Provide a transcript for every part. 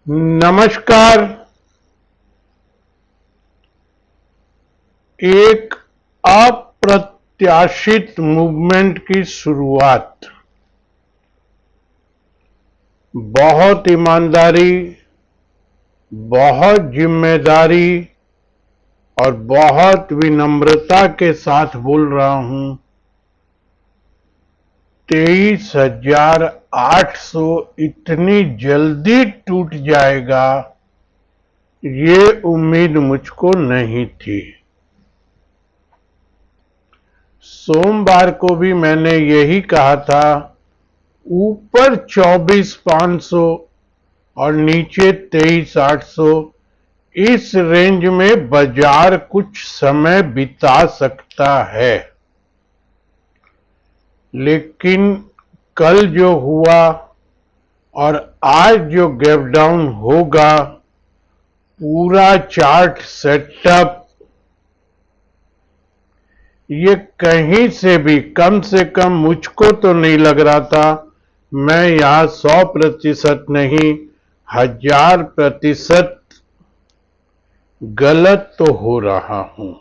नमस्कार। एक अप्रत्याशित मूवमेंट की शुरुआत, बहुत ईमानदारी, बहुत जिम्मेदारी और बहुत विनम्रता के साथ बोल रहा हूं। 23,800 इतनी जल्दी टूट जाएगा, ये उम्मीद मुझको नहीं थी। सोमवार को भी मैंने यही कहा था, ऊपर 24,500 और नीचे 23,800, इस रेंज में बाजार कुछ समय बिता सकता है। लेकिन कल जो हुआ और आज जो गैप डाउन होगा, पूरा चार्ट सेटअप, ये कहीं से भी, कम से कम मुझको तो नहीं लग रहा था मैं यहां 100% नहीं, 1000% गलत तो हो रहा हूं।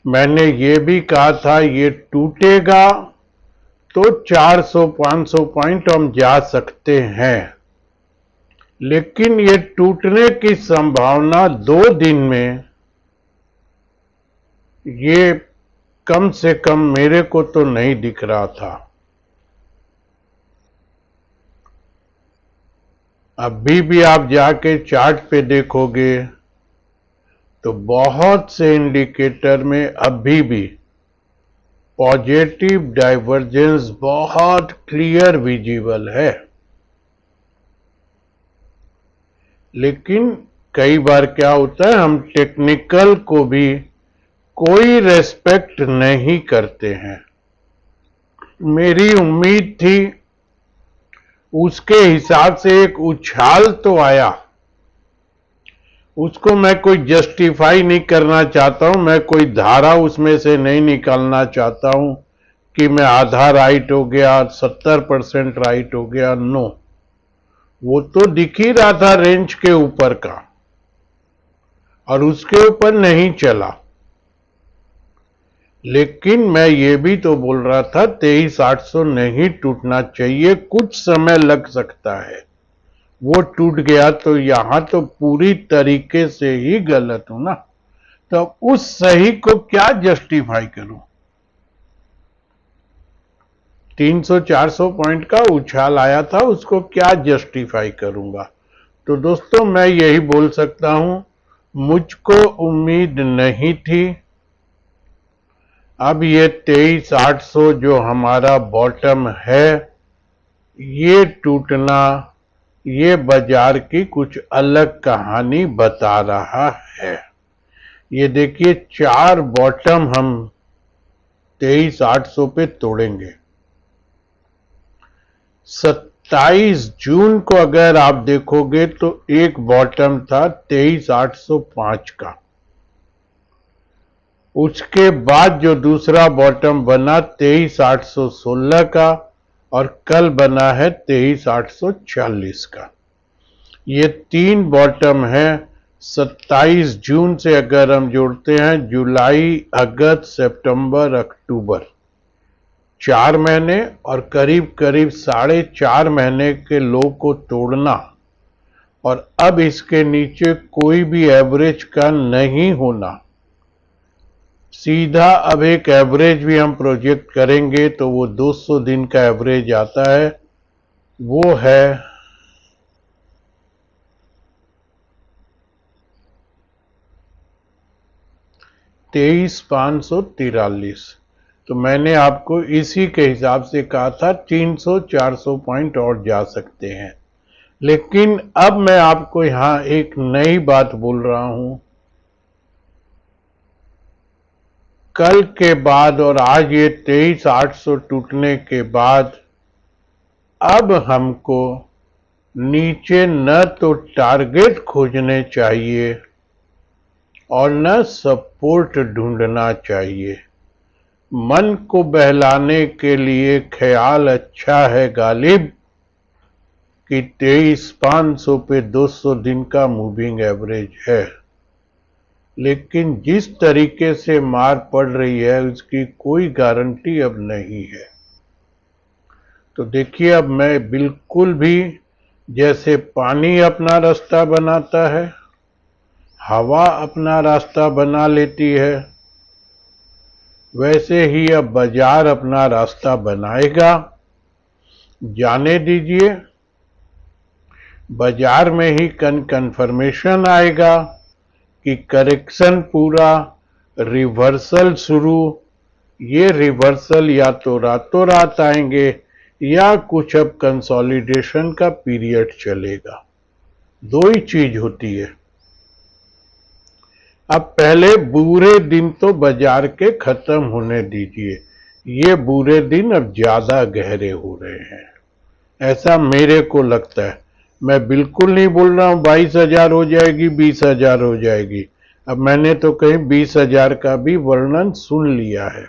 मैंने ये भी कहा था ये टूटेगा तो 400-500 पॉइंट हम जा सकते हैं, लेकिन ये टूटने की संभावना 2 दिन में, ये कम से कम मेरे को तो नहीं दिख रहा था। अभी भी आप जाके चार्ट पे देखोगे तो बहुत से इंडिकेटर में अभी भी पॉजिटिव डाइवर्जेंस बहुत क्लियर विजिबल है। लेकिन कई बार क्या होता है, हम टेक्निकल को भी कोई रेस्पेक्ट नहीं करते हैं। मेरी उम्मीद थी उसके हिसाब से एक उछाल तो आया, उसको मैं कोई जस्टिफाई नहीं करना चाहता हूं, मैं कोई धारा उसमें से नहीं निकालना चाहता हूं कि मैं आधा राइट हो गया, 70% राइट हो गया। नो, वो तो दिख ही रहा था रेंज के ऊपर का, और उसके ऊपर नहीं चला। लेकिन मैं ये भी तो बोल रहा था 23,800 नहीं टूटना चाहिए, कुछ समय लग सकता है। वो टूट गया तो यहां तो पूरी तरीके से ही गलत हूं ना, तो उस सही को क्या जस्टिफाई करूं। 300-400 पॉइंट का उछाल आया था, उसको क्या जस्टिफाई करूंगा। तो दोस्तों, मैं यही बोल सकता हूं, मुझको उम्मीद नहीं थी। अब ये 23,800 जो हमारा बॉटम है, ये टूटना, ये बाजार की कुछ अलग कहानी बता रहा है। ये देखिए, 4 बॉटम हम 23,800 पे तोड़ेंगे। 27 जून को अगर आप देखोगे तो एक बॉटम था 23,805 का। उसके बाद जो दूसरा बॉटम बना 23,816 का, और कल बना है 23,840 का। ये 3 बॉटम है। 27 जून से अगर हम जोड़ते हैं, जुलाई, अगस्त, सितंबर, अक्टूबर, 4 महीने और करीब करीब 4.5 महीने के लो को तोड़ना, और अब इसके नीचे कोई भी एवरेज का नहीं होना। सीधा अब एक एवरेज भी हम प्रोजेक्ट करेंगे तो वो 200 दिन का एवरेज आता है, वो है 23,543। तो मैंने आपको इसी के हिसाब से कहा था 300-400 पॉइंट और जा सकते हैं। लेकिन अब मैं आपको यहां एक नई बात बोल रहा हूं, कल के बाद और आज ये 23,800 टूटने के बाद अब हमको नीचे न तो टारगेट खोजने चाहिए और न सपोर्ट ढूंढना चाहिए। मन को बहलाने के लिए ख्याल अच्छा है गालिब, कि 23,500 पे 200 दिन का मूविंग एवरेज है, लेकिन जिस तरीके से मार पड़ रही है उसकी कोई गारंटी अब नहीं है। तो देखिए, अब मैं बिल्कुल भी, जैसे पानी अपना रास्ता बनाता है, हवा अपना रास्ता बना लेती है, वैसे ही अब बाजार अपना रास्ता बनाएगा। जाने दीजिए, बाजार में ही कन्फर्मेशन आएगा कि करेक्शन पूरा, रिवर्सल शुरू। ये रिवर्सल या तो रातों रात आएंगे या कुछ अब कंसोलिडेशन का पीरियड चलेगा। दो ही चीज होती है। अब पहले बुरे दिन तो बाजार के खत्म होने दीजिए, ये बुरे दिन अब ज्यादा गहरे हो रहे हैं, ऐसा मेरे को लगता है। मैं बिल्कुल नहीं बोल रहा हूं 22,000 हो जाएगी, 20,000 हो जाएगी। अब मैंने तो कहीं 20,000 का भी वर्णन सुन लिया है,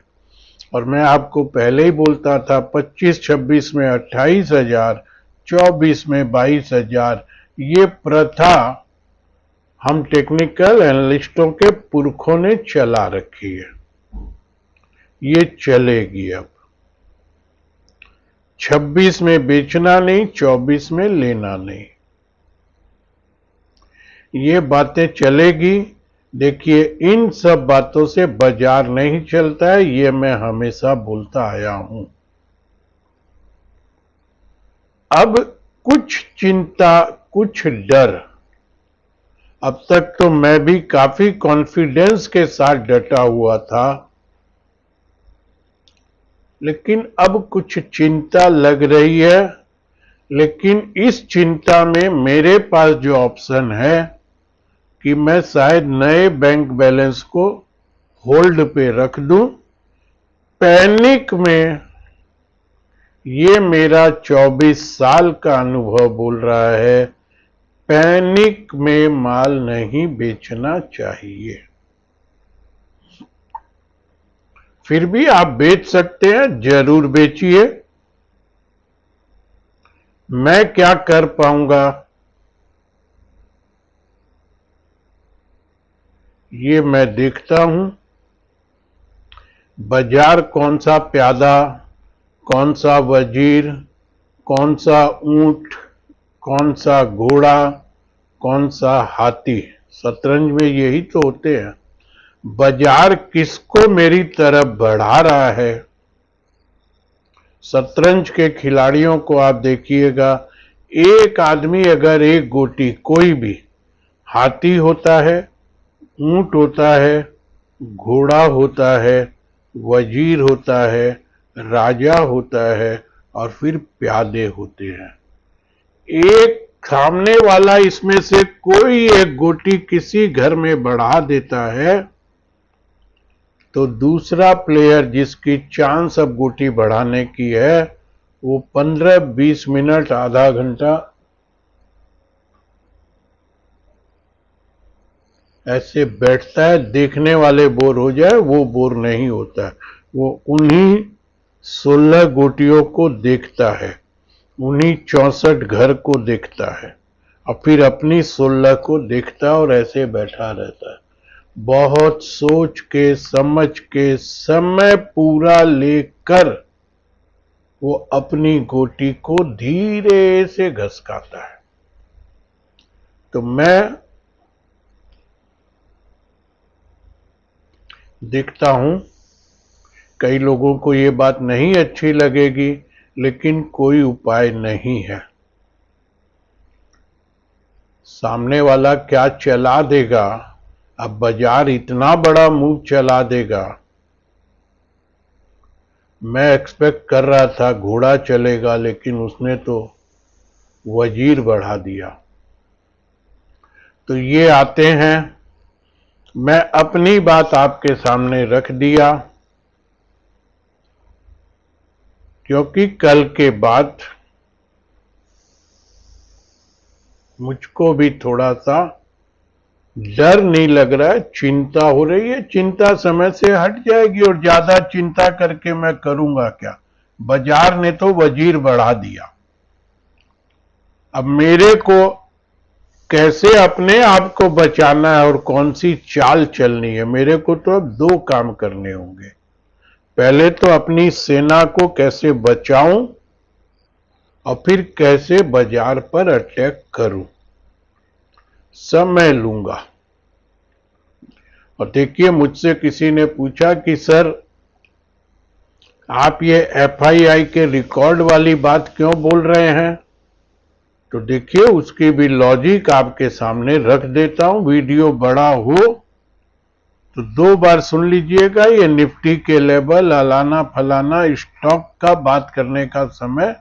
और मैं आपको पहले ही बोलता था 25-26 में 28,000, 24 में 22,000। ये प्रथा हम टेक्निकल एनालिस्टों के पुरखों ने चला रखी है, ये चलेगी। अब 26 में बेचना नहीं, 24 में लेना नहीं, ये बातें चलेगी। देखिए, इन सब बातों से बाजार नहीं चलता है, ये मैं हमेशा बोलता आया हूं। अब कुछ चिंता, कुछ डर, अब तक तो मैं भी काफी कॉन्फिडेंस के साथ डटा हुआ था, लेकिन अब कुछ चिंता लग रही है। लेकिन इस चिंता में मेरे पास जो ऑप्शन है कि मैं शायद नए बैंक बैलेंस को होल्ड पे रख दूं। पैनिक में, ये मेरा 24 साल का अनुभव बोल रहा है, पैनिक में माल नहीं बेचना चाहिए। फिर भी आप बेच सकते हैं, जरूर बेचिए। मैं क्या कर पाऊंगा, ये मैं देखता हूं। बाजार कौन सा प्यादा, कौन सा वजीर, कौन सा ऊंट, कौन सा घोड़ा, कौन सा हाथी, शतरंज में यही तो होते हैं। बाजार किसको मेरी तरफ बढ़ा रहा है। शतरंज के खिलाड़ियों को आप देखिएगा, एक आदमी अगर एक गोटी, कोई भी, हाथी होता है, ऊंट होता है, घोड़ा होता है, वजीर होता है, राजा होता है, और फिर प्यादे होते हैं। एक सामने वाला इसमें से कोई एक गोटी किसी घर में बढ़ा देता है, तो दूसरा प्लेयर जिसकी चांस अब गोटी बढ़ाने की है, वो 15-20 मिनट, आधा घंटा ऐसे बैठता है। देखने वाले बोर हो जाए, वो बोर नहीं होता है। वो उन्हीं 16 गोटियों को देखता है, उन्हीं 64 घर को देखता है, और फिर अपनी 16 को देखता है, और ऐसे बैठा रहता है। बहुत सोच के समझ के समय पूरा लेकर वो अपनी गोटी को धीरे से घसकाता है। तो मैं देखता हूं, कई लोगों को ये बात नहीं अच्छी लगेगी, लेकिन कोई उपाय नहीं है। सामने वाला क्या चला देगा, अब बाजार इतना बड़ा मूव चला देगा। मैं एक्सपेक्ट कर रहा था घोड़ा चलेगा, लेकिन उसने तो वजीर बढ़ा दिया। तो ये आते हैं, मैं अपनी बात आपके सामने रख दिया, क्योंकि कल के बाद मुझको भी थोड़ा सा डर नहीं लग रहा है, चिंता हो रही है। चिंता समय से हट जाएगी, और ज्यादा चिंता करके मैं करूंगा क्या। बाजार ने तो वजीर बढ़ा दिया, अब मेरे को कैसे अपने आप को बचाना है और कौन सी चाल चलनी है, मेरे को तो अब दो काम करने होंगे। पहले तो अपनी सेना को कैसे बचाऊं और फिर कैसे बाजार पर अटैक करूं, सब मैं लूंगा। और देखिए, मुझसे किसी ने पूछा कि सर आप ये एफआईआई के रिकॉर्ड वाली बात क्यों बोल रहे हैं, तो देखिए उसकी भी लॉजिक आपके सामने रख देता हूं। वीडियो बड़ा हो तो दो बार सुन लीजिएगा। ये निफ्टी के लेवल, अलाना फलाना स्टॉक का बात करने का समय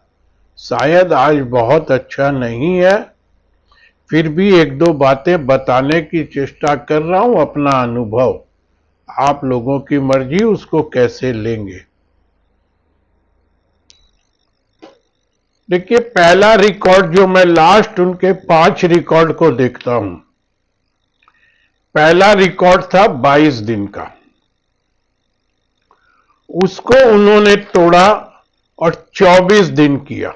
शायद आज बहुत अच्छा नहीं है, फिर भी एक दो बातें बताने की चेष्टा कर रहा हूं, अपना अनुभव। आप लोगों की मर्जी उसको कैसे लेंगे। देखिए, पहला रिकॉर्ड जो मैं लास्ट उनके 5 रिकॉर्ड को देखता हूं, पहला रिकॉर्ड था 22 दिन का, उसको उन्होंने तोड़ा और 24 दिन किया।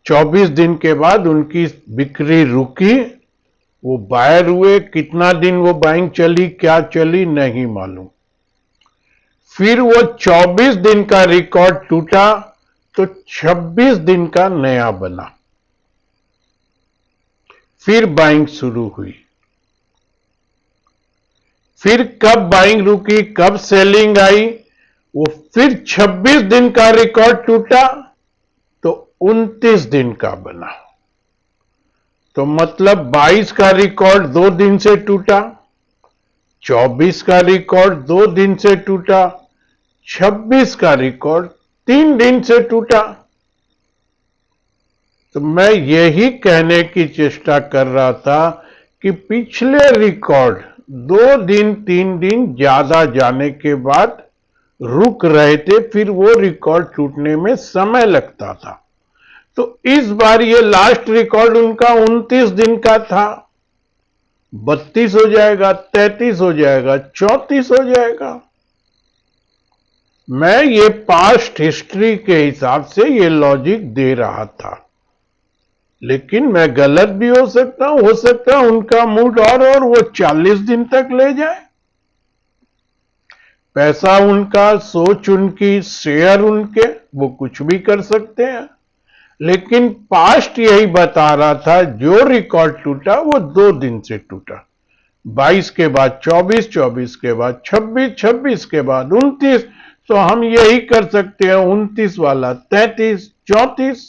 24 दिन के बाद उनकी बिक्री रुकी, वो बायर हुए। कितना दिन वो बाइंग चली, क्या चली, नहीं मालूम। फिर वो 24 दिन का रिकॉर्ड टूटा तो 26 दिन का नया बना, फिर बाइंग शुरू हुई। फिर कब बाइंग रुकी, कब सेलिंग आई, वो फिर 26 दिन का रिकॉर्ड टूटा तो 29 दिन का बना। तो मतलब 22 का रिकॉर्ड 2 दिन से टूटा, 24 का रिकॉर्ड 2 दिन से टूटा, 26 का रिकॉर्ड 3 दिन से टूटा। तो मैं यही कहने की चेष्टा कर रहा था कि पिछले रिकॉर्ड 2 दिन 3 दिन ज्यादा जाने के बाद रुक रहे थे, फिर वो रिकॉर्ड टूटने में समय लगता था। तो इस बार ये लास्ट रिकॉर्ड उनका 29 दिन का था, 32 हो जाएगा, 33 हो जाएगा, 34 हो जाएगा। मैं ये पास्ट हिस्ट्री के हिसाब से ये लॉजिक दे रहा था, लेकिन मैं गलत भी हो सकता हूं उनका मूड और वो 40 दिन तक ले जाए। पैसा उनका, सोच उनकी, शेयर उनके, वो कुछ भी कर सकते हैं। लेकिन पास्ट यही बता रहा था, जो रिकॉर्ड टूटा वो 2 दिन से टूटा। 22 के बाद 24, 24 के बाद 26, 26 के बाद 29, तो हम यही कर सकते हैं 29 वाला 33, 34।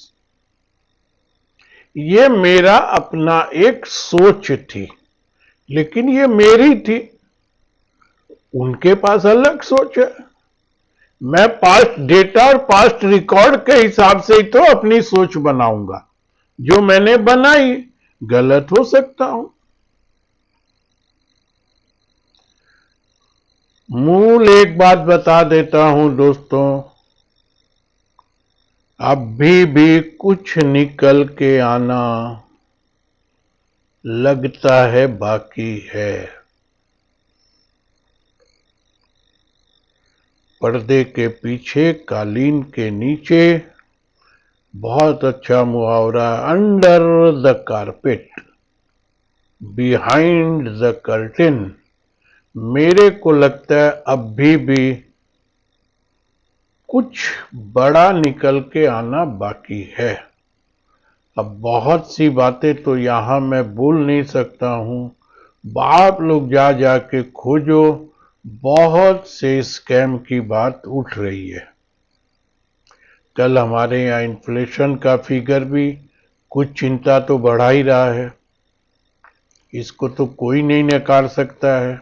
ये मेरा अपना एक सोच थी, लेकिन ये मेरी थी, उनके पास अलग सोच है। मैं पास्ट डेटा और पास्ट रिकॉर्ड के हिसाब से ही तो अपनी सोच बनाऊंगा। जो मैंने बनाई गलत हो सकता हूं। मूल एक बात बता देता हूं दोस्तों, अभी भी कुछ निकल के आना लगता है बाकी है। पर्दे के पीछे, कालीन के नीचे, बहुत अच्छा मुहावरा, under the carpet, behind the curtain. मेरे को लगता है अभी भी कुछ बड़ा निकल के आना बाकी है। अब बहुत सी बातें तो यहां मैं बोल नहीं सकता हूं, आप लोग जा जाके खोजो, बहुत से स्कैम की बात उठ रही है। कल हमारे यहाँ इन्फ्लेशन का फिगर भी कुछ चिंता तो बढ़ा ही रहा है, इसको तो कोई नहीं नकार सकता है।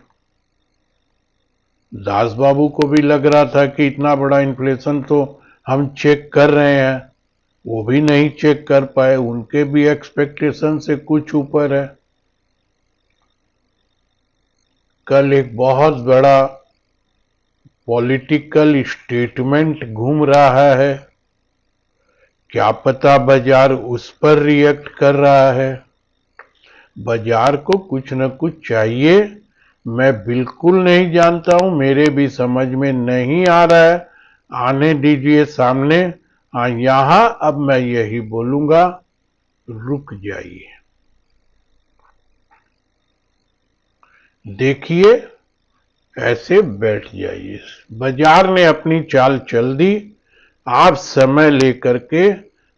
दास बाबू को भी लग रहा था कि इतना बड़ा इन्फ्लेशन तो हम चेक कर रहे हैं, वो भी नहीं चेक कर पाए, उनके भी एक्सपेक्टेशन से कुछ ऊपर है। कल एक बहुत बड़ा पॉलिटिकल स्टेटमेंट घूम रहा है, क्या पता बाजार उस पर रिएक्ट कर रहा है। बाजार को कुछ न कुछ चाहिए, मैं बिल्कुल नहीं जानता हूं, मेरे भी समझ में नहीं आ रहा है। आने दीजिए सामने, हाँ, यहां अब मैं यही बोलूंगा, रुक जाइए। देखिए, ऐसे बैठ जाइए। बाजार ने अपनी चाल चल दी, आप समय लेकर के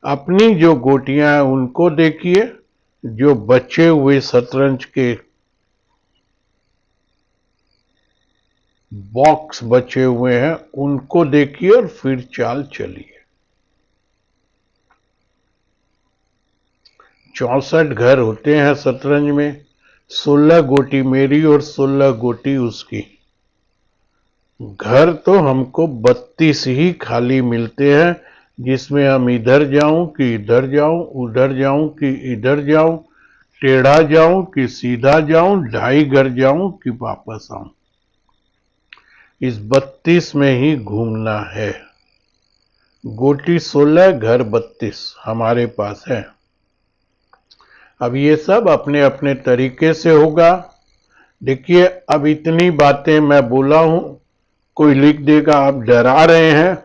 अपनी जो गोटियां हैं उनको देखिए, जो बचे हुए शतरंज के बॉक्स बचे हुए हैं उनको देखिए और फिर चाल चलिए। 64 घर होते हैं शतरंज में, 16 गोटी मेरी और 16 गोटी उसकी। घर तो हमको 32 ही खाली मिलते हैं, जिसमें हम इधर जाऊं कि इधर जाऊं, उधर जाऊं कि इधर जाऊं, टेढ़ा जाऊं कि सीधा जाऊं, ढाई घर जाऊं कि वापस आऊं। इस 32 में ही घूमना है। गोटी 16, घर 32 हमारे पास है। अब ये सब अपने अपने तरीके से होगा। देखिए, अब इतनी बातें मैं बोला हूं, कोई लिख देगा आप डरा रहे हैं।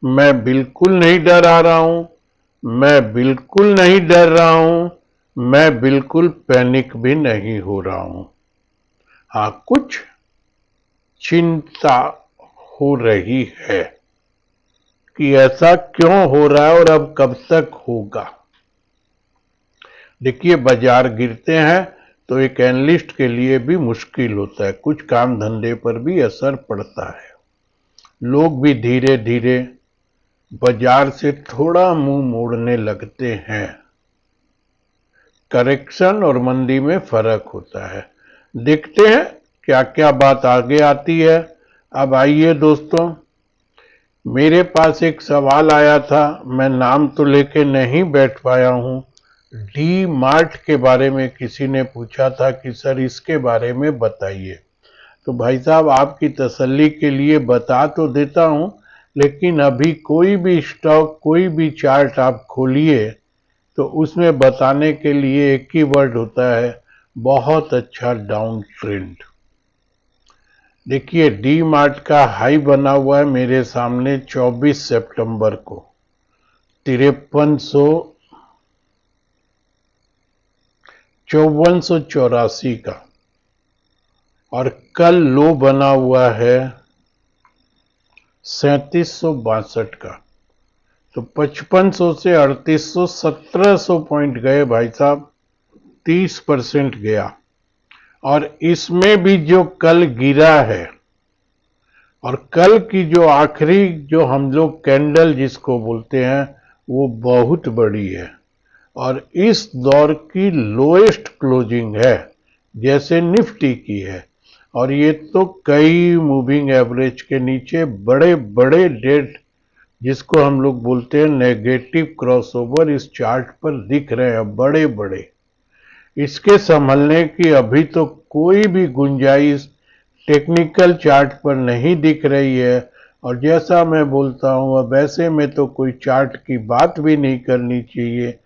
मैं बिल्कुल नहीं डरा रहा हूं, मैं बिल्कुल नहीं डर रहा हूं, मैं बिल्कुल पैनिक भी नहीं हो रहा हूं। हाँ, कुछ चिंता हो रही है कि ऐसा क्यों हो रहा है और अब कब तक होगा। देखिए, बाजार गिरते हैं तो एक एनालिस्ट के लिए भी मुश्किल होता है, कुछ काम धंधे पर भी असर पड़ता है। लोग भी धीरे धीरे बाजार से थोड़ा मुंह मोड़ने लगते हैं। करेक्शन और मंदी में फर्क होता है। देखते हैं क्या क्या बात आगे आती है। अब आइए दोस्तों, मेरे पास एक सवाल आया था, मैं नाम तो लेके नहीं बैठ पाया हूं। डी मार्ट के बारे में किसी ने पूछा था कि सर इसके बारे में बताइए। तो भाई साहब, आपकी तसल्ली के लिए बता तो देता हूं, लेकिन अभी कोई भी स्टॉक, कोई भी चार्ट आप खोलिए तो उसमें बताने के लिए एक ही वर्ड होता है, बहुत अच्छा डाउन ट्रेंड। देखिए, डी मार्ट का हाई बना हुआ है मेरे सामने 24 सितंबर को 5484 का, और कल लो बना हुआ है 3762 का। तो 5500 से 3800, 1700 पॉइंट गए भाई साहब, 30% गया। और इसमें भी जो कल गिरा है, और कल की जो आखिरी जो हम लोग कैंडल जिसको बोलते हैं, वो बहुत बड़ी है और इस दौर की लोएस्ट क्लोजिंग है, जैसे निफ्टी की है। और ये तो कई मूविंग एवरेज के नीचे बड़े बड़े डेट, जिसको हम लोग बोलते हैं नेगेटिव क्रॉसओवर, इस चार्ट पर दिख रहे हैं बड़े बड़े। इसके संभलने की अभी तो कोई भी गुंजाइश टेक्निकल चार्ट पर नहीं दिख रही है। और जैसा मैं बोलता हूं, अब ऐसे में तो कोई चार्ट की बात भी नहीं करनी चाहिए,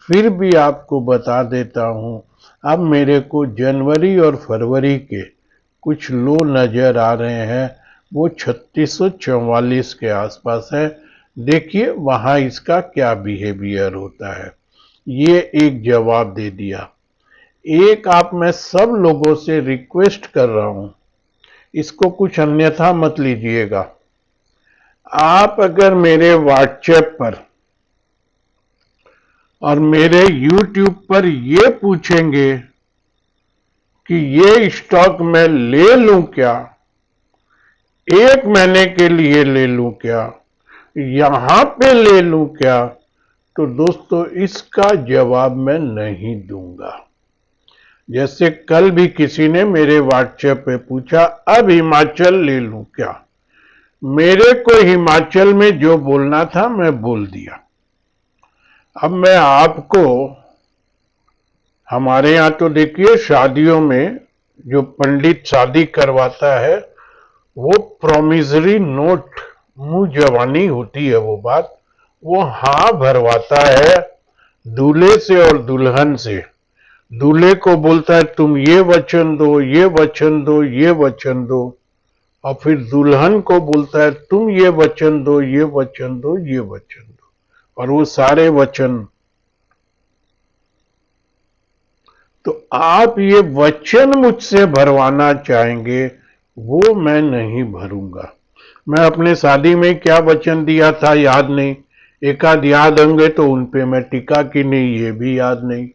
फिर भी आपको बता देता हूं। अब मेरे को जनवरी और फरवरी के कुछ लो नजर आ रहे हैं, वो 3644 के आसपास है। देखिए वहां इसका क्या बिहेवियर होता है। ये एक जवाब दे दिया। एक आप मैं सब लोगों से रिक्वेस्ट कर रहा हूं, इसको कुछ अन्यथा मत लीजिएगा। आप अगर मेरे व्हाट्सएप पर और मेरे यूट्यूब पर ये पूछेंगे कि ये स्टॉक मैं ले लूं क्या, 1 महीने के लिए ले लूं क्या, यहां पे ले लूं क्या, तो दोस्तों इसका जवाब मैं नहीं दूंगा। जैसे कल भी किसी ने मेरे व्हाट्सएप पे पूछा, अब हिमाचल ले लूं क्या। मेरे को हिमाचल में जो बोलना था मैं बोल दिया। अब मैं आपको, हमारे यहां तो देखिए शादियों में जो पंडित शादी करवाता है, वो प्रोमिसरी नोट, मुंह जवानी होती है वो बात, वो हाँ भरवाता है दूल्हे से और दुल्हन से। दूल्हे को बोलता है तुम ये वचन दो, ये वचन दो, ये वचन दो, और फिर दुल्हन को बोलता है तुम ये वचन दो, ये वचन दो, ये वचन दो, और वो सारे वचन। तो आप ये वचन मुझसे भरवाना चाहेंगे, वो मैं नहीं भरूंगा। मैं अपने शादी में क्या वचन दिया था याद नहीं, एक आध याद होंगे तो उन पे मैं टिका कि नहीं ये भी याद नहीं।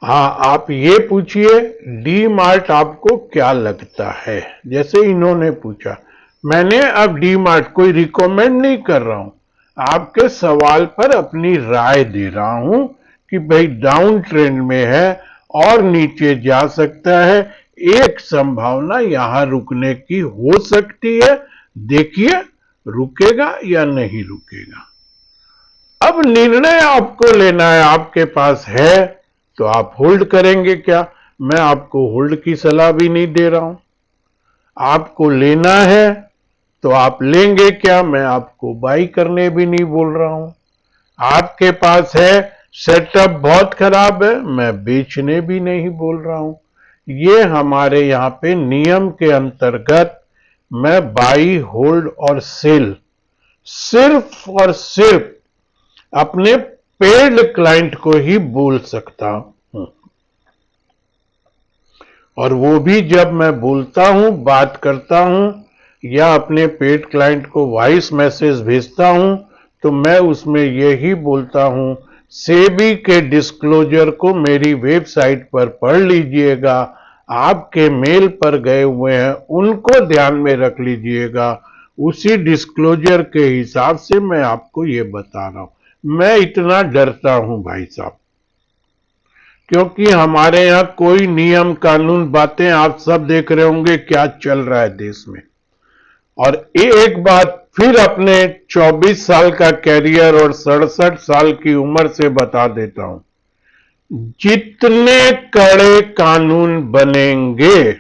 हाँ, आप ये पूछिए डी मार्ट आपको क्या लगता है, जैसे इन्होंने पूछा। मैंने अब डी मार्ट कोई रिकमेंड नहीं कर रहा हूं, आपके सवाल पर अपनी राय दे रहा हूं कि भाई डाउन ट्रेंड में है और नीचे जा सकता है, एक संभावना यहां रुकने की हो सकती है। देखिए रुकेगा या नहीं रुकेगा। अब निर्णय आपको लेना है, आपके पास है तो आप होल्ड करेंगे क्या। मैं आपको होल्ड की सलाह भी नहीं दे रहा हूं। आपको लेना है तो आप लेंगे क्या, मैं आपको बाई करने भी नहीं बोल रहा हूं। आपके पास है, सेटअप बहुत खराब है, मैं बेचने भी नहीं बोल रहा हूं। ये हमारे यहां पे नियम के अंतर्गत मैं बाई, होल्ड और सेल सिर्फ और सिर्फ अपने पेड क्लाइंट को ही बोल सकता हूं, और वो भी जब मैं बोलता हूं, बात करता हूं या अपने पेड क्लाइंट को वॉइस मैसेज भेजता हूं, तो मैं उसमें यही बोलता हूं सेबी के डिस्क्लोजर को मेरी वेबसाइट पर पढ़ लीजिएगा, आपके मेल पर गए हुए हैं उनको ध्यान में रख लीजिएगा, उसी डिस्क्लोजर के हिसाब से मैं आपको ये बता रहा हूं। मैं इतना डरता हूं भाई साहब, क्योंकि हमारे यहां कोई नियम कानून बातें आप सब देख रहे होंगे क्या चल रहा है देश में। और एक बात फिर अपने 24 साल का कैरियर और 67 साल की उम्र से बता देता हूं, जितने कड़े कानून बनेंगे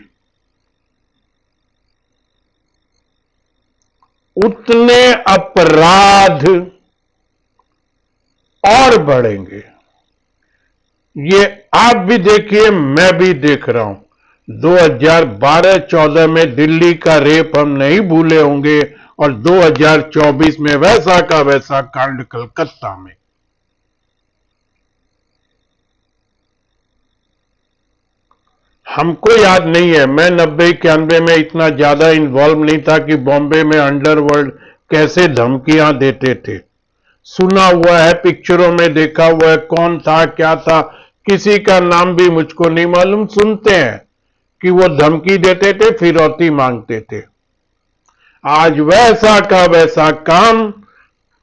उतने अपराध और बढ़ेंगे। ये आप भी देखिए, मैं भी देख रहा हूं। 2012-14 में दिल्ली का रेप हम नहीं भूले होंगे, और 2024 में वैसा का वैसा कांड कलकत्ता में। हमको याद नहीं है, मैं 90-91 में इतना ज्यादा इन्वॉल्व नहीं था कि बॉम्बे में अंडरवर्ल्ड कैसे धमकियां देते थे। सुना हुआ है, पिक्चरों में देखा हुआ है, कौन था क्या था किसी का नाम भी मुझको नहीं मालूम। सुनते हैं कि वो धमकी देते थे, फिरौती मांगते थे। आज वैसा का वैसा काम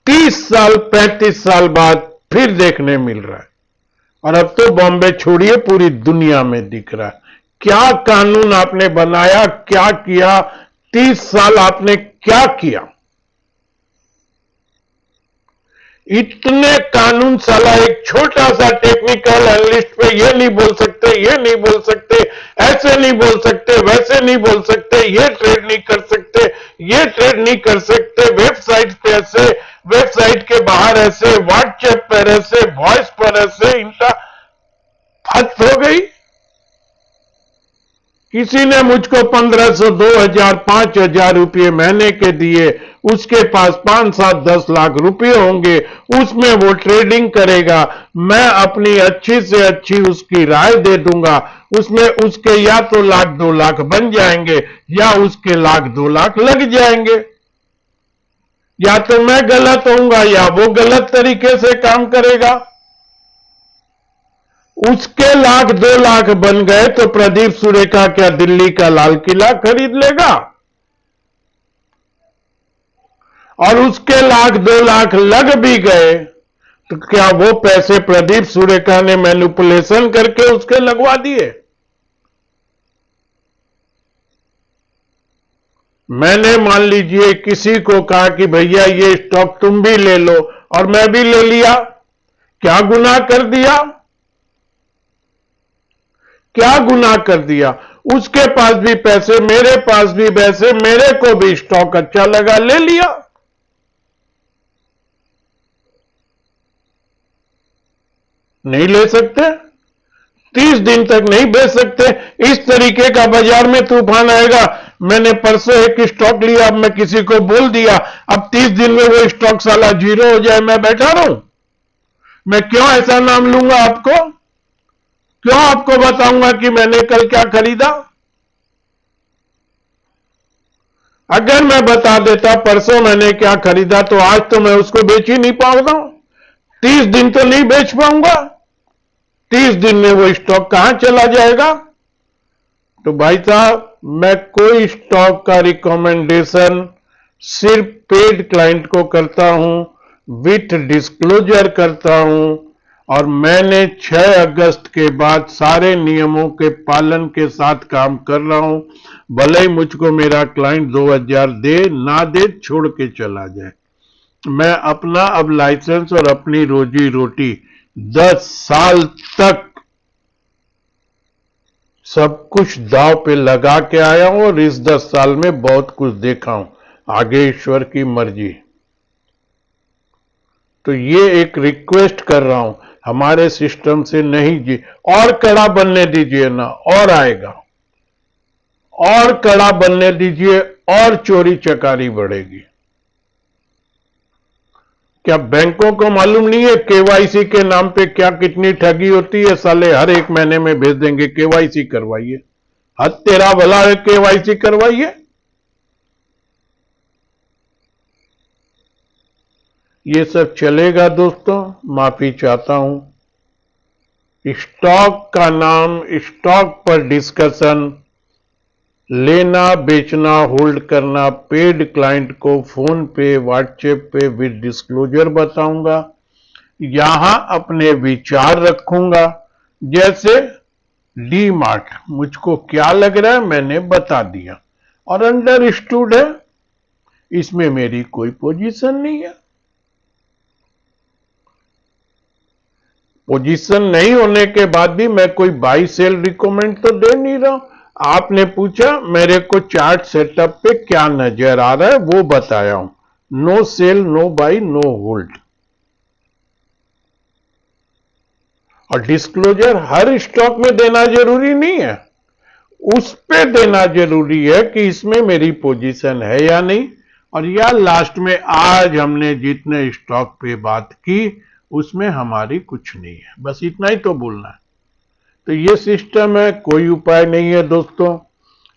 30 साल 35 साल बाद फिर देखने मिल रहा है, और अब तो बॉम्बे छोड़िए पूरी दुनिया में दिख रहा है। क्या कानून आपने बनाया, क्या किया, 30 साल आपने क्या किया। इतने कानून, साला एक छोटा सा टेक्निकल एनालिस्ट पे ये नहीं बोल सकते, ये नहीं बोल सकते, ऐसे नहीं बोल सकते, वैसे नहीं बोल सकते, ये ट्रेड नहीं कर सकते, ये ट्रेड नहीं कर सकते, वेबसाइट पे ऐसे, वेबसाइट के बाहर ऐसे, व्हाट्सएप पर ऐसे, वॉइस पर ऐसे, इनका हद हो गई। किसी ने मुझको 1500, 2000, 5000 रुपये महीने के दिए, उसके पास 5, 7, 10 लाख रुपए होंगे, उसमें वो ट्रेडिंग करेगा, मैं अपनी अच्छी से अच्छी उसकी राय दे दूंगा, उसमें उसके या तो लाख 2 लाख बन जाएंगे, या उसके लाख 2 लाख लग जाएंगे। या तो मैं गलत होऊंगा या वो गलत तरीके से काम करेगा। उसके लाख 2 लाख बन गए तो प्रदीप सुरेखा क्या दिल्ली का लाल किला खरीद लेगा? और उसके लाख 2 लाख लग भी गए तो क्या वो पैसे प्रदीप सुरेखा ने मैनिपुलेशन करके उसके लगवा दिए? मैंने मान लीजिए किसी को कहा कि भैया ये स्टॉक तुम भी ले लो, और मैं भी ले लिया, क्या गुनाह कर दिया? क्या गुनाह कर दिया? उसके पास भी पैसे, मेरे पास भी पैसे, मेरे को भी स्टॉक अच्छा लगा, ले लिया। नहीं ले सकते? 30 दिन तक नहीं बेच सकते। इस तरीके का बाजार में तूफान आएगा। मैंने परसों एक स्टॉक लिया, अब मैं किसी को बोल दिया, अब 30 दिन में वो स्टॉक साला जीरो हो जाए, मैं बैठा रहूं? मैं क्यों ऐसा नाम लूंगा आपको? क्यों आपको बताऊंगा कि मैंने कल क्या खरीदा? अगर मैं बता देता परसों मैंने क्या खरीदा तो आज तो मैं उसको बेच ही नहीं पाऊंगा। 30 दिन तो नहीं बेच पाऊंगा। 30 दिन में वो स्टॉक कहां चला जाएगा? तो भाई साहब, मैं कोई स्टॉक का रिकमेंडेशन सिर्फ पेड क्लाइंट को करता हूं, विथ डिस्क्लोजर करता हूं, और मैंने 6 अगस्त के बाद सारे नियमों के पालन के साथ काम कर रहा हूं। भले ही मुझको मेरा क्लाइंट 2000 दे ना दे, छोड़ के चला जाए, मैं अपना अब लाइसेंस और अपनी रोजी रोटी 10 साल तक सब कुछ दांव पे लगा के आया हूं, और इस 10 साल में बहुत कुछ देखा हूं। आगे ईश्वर की मर्जी। तो ये एक रिक्वेस्ट कर रहा हूं, हमारे सिस्टम से नहीं जी, और कड़ा बनने दीजिए ना, और आएगा, और कड़ा बनने दीजिए, और चोरी चकारी बढ़ेगी। क्या बैंकों को मालूम नहीं है केवाईसी के नाम पे क्या कितनी ठगी होती है? साले हर एक महीने में भेज देंगे केवाईसी करवाइए। हद तेरा भला है, केवाईसी करवाइए। ये सब चलेगा दोस्तों, माफी चाहता हूं। स्टॉक का नाम, स्टॉक पर डिस्कशन, लेना बेचना होल्ड करना, पेड क्लाइंट को फोन पे व्हाट्सएप पे विद डिस्क्लोजर बताऊंगा। यहां अपने विचार रखूंगा, जैसे डी मार्ट, मुझको क्या लग रहा है मैंने बता दिया और अंडरस्टूड है, इसमें मेरी कोई पोजीशन नहीं है। पोजीशन नहीं होने के बाद भी मैं कोई बाई सेल रिकमेंड तो दे नहीं रहा हूं। आपने पूछा, मेरे को चार्ट सेटअप पे क्या नजर आ रहा है वो बताया हूं। No sell, no buy, no hold. और डिस्क्लोजर हर स्टॉक में देना जरूरी नहीं है, उस पे देना जरूरी है कि इसमें मेरी पोजीशन है या नहीं। और या लास्ट में आज हमने जितने स्टॉक पे बात की उसमें हमारी कुछ नहीं है, बस इतना ही तो बोलना है। तो ये सिस्टम है, कोई उपाय नहीं है दोस्तों।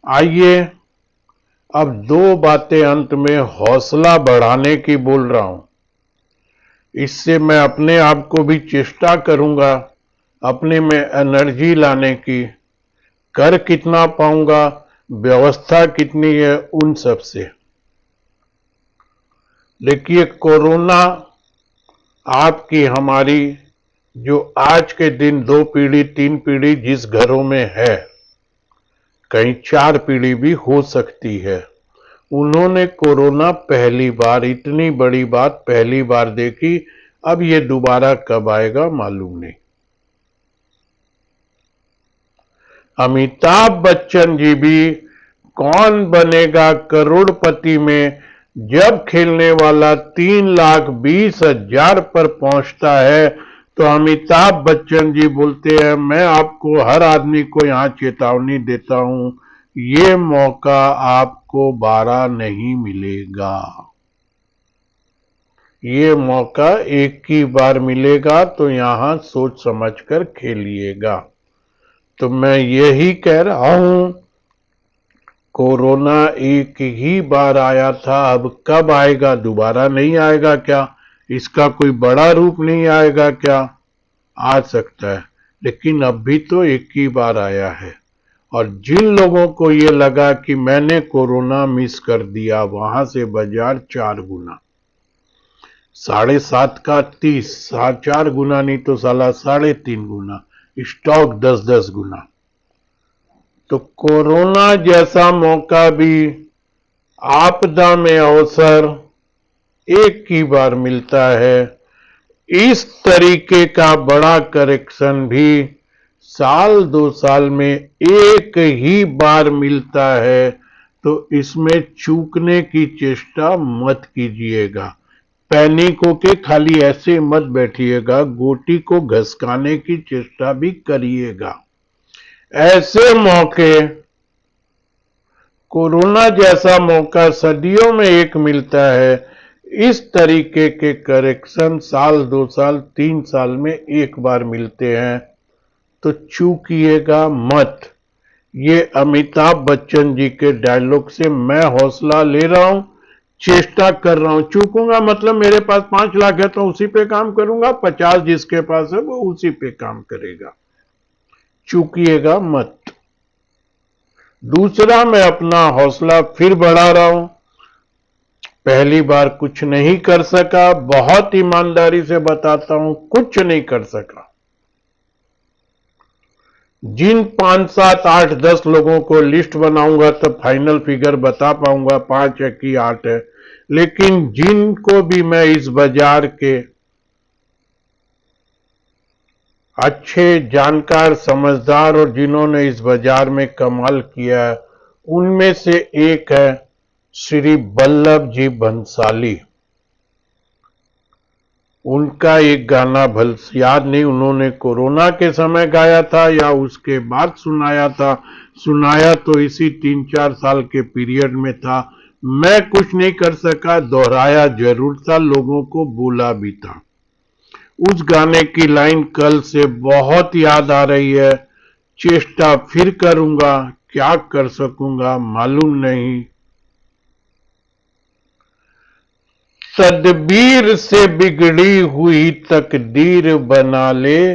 आइए अब 2 बातें अंत में हौसला बढ़ाने की बोल रहा हूं। इससे मैं अपने आप को भी चेष्टा करूंगा अपने में एनर्जी लाने की। कर कितना पाऊंगा, व्यवस्था कितनी है, उन सब से। देखिए, कोरोना आपकी हमारी जो आज के दिन 2 पीढ़ी 3 पीढ़ी जिस घरों में है, कहीं 4 पीढ़ी भी हो सकती है। उन्होंने कोरोना पहली बार, इतनी बड़ी बात पहली बार देखी। अब ये दोबारा कब आएगा मालूम नहीं। अमिताभ बच्चन जी भी कौन बनेगा करोड़पति में जब खेलने वाला 3,20,000 पर पहुंचता है, तो अमिताभ बच्चन जी बोलते हैं, मैं आपको, हर आदमी को यहां चेतावनी देता हूं, ये मौका आपको 12 नहीं मिलेगा। ये मौका एक ही बार मिलेगा, तो यहां सोच समझकर खेलिएगा। तो मैं यही कह रहा हूं, कोरोना एक ही बार आया था, अब कब आएगा? दोबारा नहीं आएगा क्या? इसका कोई बड़ा रूप नहीं आएगा क्या? आ सकता है, लेकिन अब भी तो एक ही बार आया है। और जिन लोगों को ये लगा कि मैंने कोरोना मिस कर दिया, वहां से बाजार 4 गुना, 7.5 का 30, 4 गुना नहीं तो साला 3.5 गुना, स्टॉक 10-10 गुना। तो कोरोना जैसा मौका भी, आपदा में अवसर एक ही बार मिलता है। इस तरीके का बड़ा करेक्शन भी साल 2 साल में एक ही बार मिलता है। तो इसमें चूकने की चेष्टा मत कीजिएगा। पैनिक होके खाली ऐसे मत बैठिएगा, गोटी को घसकाने की चेष्टा भी करिएगा। ऐसे मौके, कोरोना जैसा मौका सदियों में एक मिलता है। इस तरीके के करेक्शन साल, 2 साल, 3 साल में एक बार मिलते हैं, तो चूकिएगा मत। ये अमिताभ बच्चन जी के डायलॉग से मैं हौसला ले रहा हूं, चेष्टा कर रहा हूं। चूकूंगा मतलब मेरे पास 5 लाख है तो उसी पे काम करूंगा, 50 जिसके पास है वो उसी पे काम करेगा। चूकिएगा मत। दूसरा, मैं अपना हौसला फिर बढ़ा रहा हूं। पहली बार कुछ नहीं कर सका, बहुत ईमानदारी से बताता हूं, कुछ नहीं कर सका। जिन 5, 7, 8, 10 लोगों को लिस्ट बनाऊंगा तो फाइनल फिगर बता पाऊंगा 5 है कि 8 है। लेकिन जिनको भी मैं इस बाजार के अच्छे जानकार, समझदार और जिन्होंने इस बाजार में कमाल किया है, उनमें से एक है श्री वल्लभ जी भंसाली। उनका एक गाना भल याद नहीं, उन्होंने कोरोना के समय गाया था या उसके बाद सुनाया था। सुनाया तो इसी 3-4 साल के पीरियड में था। मैं कुछ नहीं कर सका, दोहराया जरूर था, लोगों को बोला भी था। उस गाने की लाइन कल से बहुत याद आ रही है। चेष्टा फिर करूंगा, क्या कर सकूंगा मालूम नहीं। तदबीर से बिगड़ी हुई तकदीर बना ले,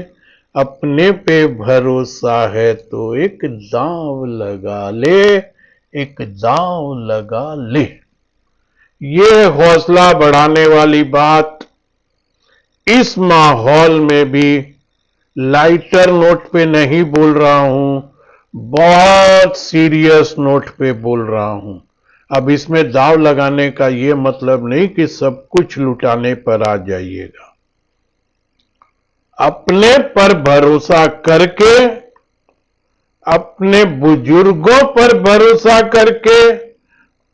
अपने पे भरोसा है तो एक दांव लगा ले, एक दांव लगा ले। ये हौसला बढ़ाने वाली बात इस माहौल में भी लाइटर नोट पे नहीं बोल रहा हूं, बहुत सीरियस नोट पे बोल रहा हूं। अब इसमें दांव लगाने का ये मतलब नहीं कि सब कुछ लुटाने पर आ जाइएगा। अपने पर भरोसा करके, अपने बुजुर्गों पर भरोसा करके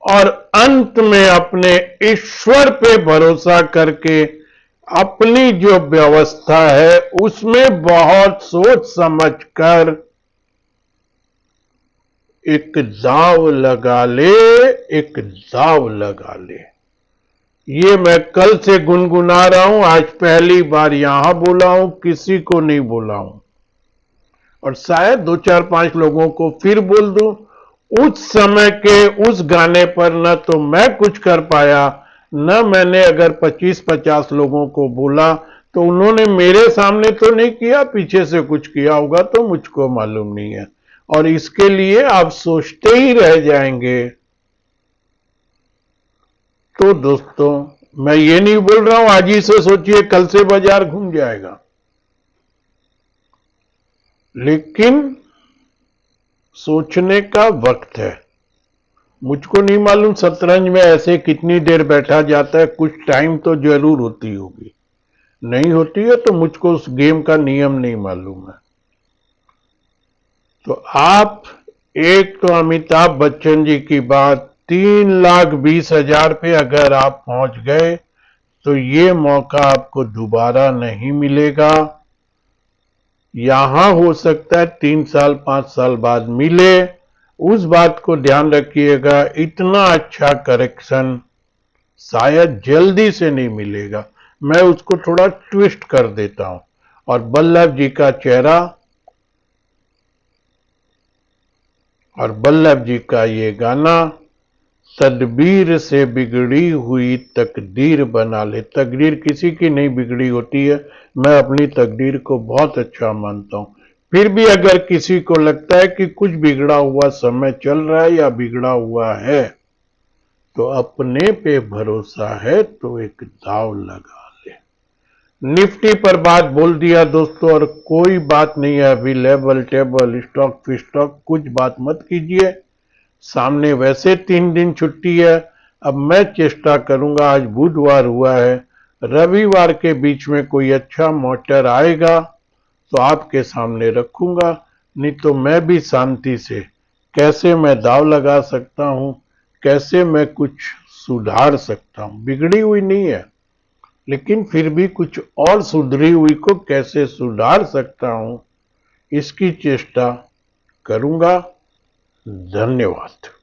और अंत में अपने ईश्वर पे भरोसा करके अपनी जो व्यवस्था है उसमें बहुत सोच समझ कर एक दांव लगा ले, एक दांव लगा ले। ये मैं कल से गुनगुना रहा हूं, आज पहली बार यहां बोला हूं, किसी को नहीं बोला हूं। और शायद 2, 4, 5 लोगों को फिर बोल दूं। उस समय के उस गाने पर न तो मैं कुछ कर पाया, न मैंने अगर 25-50 लोगों को बोला तो उन्होंने मेरे सामने तो नहीं किया, पीछे से कुछ किया होगा तो मुझको मालूम नहीं है। और इसके लिए आप सोचते ही रह जाएंगे। तो दोस्तों, मैं ये नहीं बोल रहा हूं आज ही से सोचिए कल से बाजार घूम जाएगा, लेकिन सोचने का वक्त है। मुझको नहीं मालूम शतरंज में ऐसे कितनी देर बैठा जाता है, कुछ टाइम तो जरूर होती होगी। नहीं होती है तो मुझको उस गेम का नियम नहीं मालूम है। तो आप, एक तो अमिताभ बच्चन जी की बात, 3,20,000 पे अगर आप पहुंच गए तो ये मौका आपको दोबारा नहीं मिलेगा। यहां हो सकता है 3 साल 5 साल बाद मिले। उस बात को ध्यान रखिएगा, इतना अच्छा करेक्शन शायद जल्दी से नहीं मिलेगा। मैं उसको थोड़ा ट्विस्ट कर देता हूं। और वल्लभ जी का चेहरा और वल्लभ जी का ये गाना, तदबीर से बिगड़ी हुई तकदीर बना ले। तकदीर किसी की नहीं बिगड़ी होती है, मैं अपनी तकदीर को बहुत अच्छा मानता हूं। फिर भी अगर किसी को लगता है कि कुछ बिगड़ा हुआ समय चल रहा है या बिगड़ा हुआ है, तो अपने पे भरोसा है तो एक दांव लगा ले। निफ्टी पर बात बोल दिया दोस्तों, और कोई बात नहीं है अभी, लेवल टेबल स्टॉक फिस्टॉक कुछ बात मत कीजिए। सामने वैसे 3 दिन छुट्टी है। अब मैं चेष्टा करूंगा, आज बुधवार हुआ है, रविवार के बीच में कोई अच्छा मोटर आएगा तो आपके सामने रखूंगा। नहीं तो मैं भी शांति से कैसे मैं दांव लगा सकता हूं, कैसे मैं कुछ सुधार सकता हूं। बिगड़ी हुई नहीं है, लेकिन फिर भी कुछ और सुधरी हुई को कैसे सुधार सकता हूं, इसकी चेष्टा करूंगा। धन्यवाद।